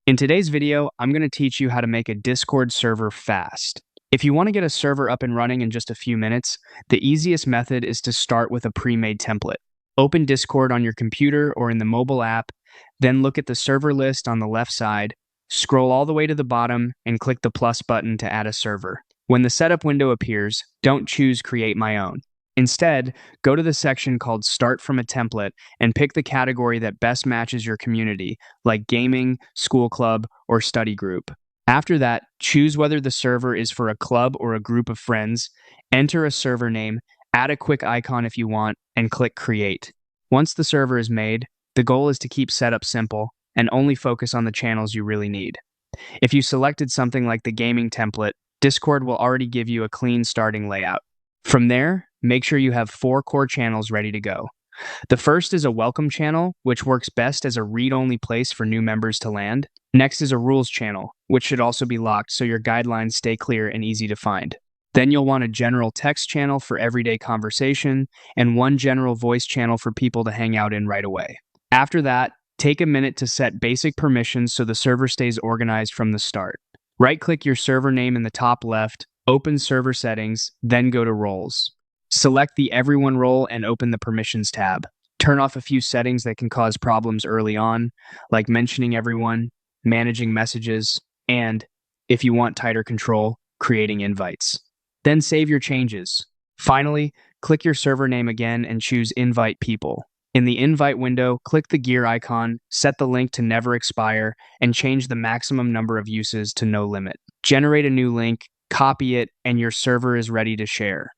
In today's video, I'm going to teach you how to make a Discord server fast. If you want to get a server up and running in just a few minutes, the easiest method is to start with a pre-made template. Open Discord on your computer or in the mobile app, then look at the server list on the left side, scroll all the way to the bottom, and click the plus button to add a server. When the setup window appears, don't choose Create My Own. Instead, go to the section called Start from a Template and pick the category that best matches your community, like gaming, school club, or study group. After that, choose whether the server is for a club or a group of friends, enter a server name, add a quick icon if you want, and click Create. Once the server is made, the goal is to keep setup simple and only focus on the channels you really need. If you selected something like the gaming template, Discord will already give you a clean starting layout. From there, make sure you have 4 core channels ready to go. The first is a welcome channel, which works best as a read-only place for new members to land. Next is a rules channel, which should also be locked so your guidelines stay clear and easy to find. Then you'll want a general text channel for everyday conversation, and one general voice channel for people to hang out in right away. After that, take a minute to set basic permissions so the server stays organized from the start. Right-click your server name in the top left, open server settings, then go to roles. Select the Everyone role and open the Permissions tab. Turn off a few settings that can cause problems early on, like mentioning everyone, managing messages, and, if you want tighter control, creating invites. Then save your changes. Finally, click your server name again and choose Invite People. In the invite window, click the gear icon, set the link to never expire, and change the maximum number of uses to no limit. Generate a new link, copy it, and your server is ready to share.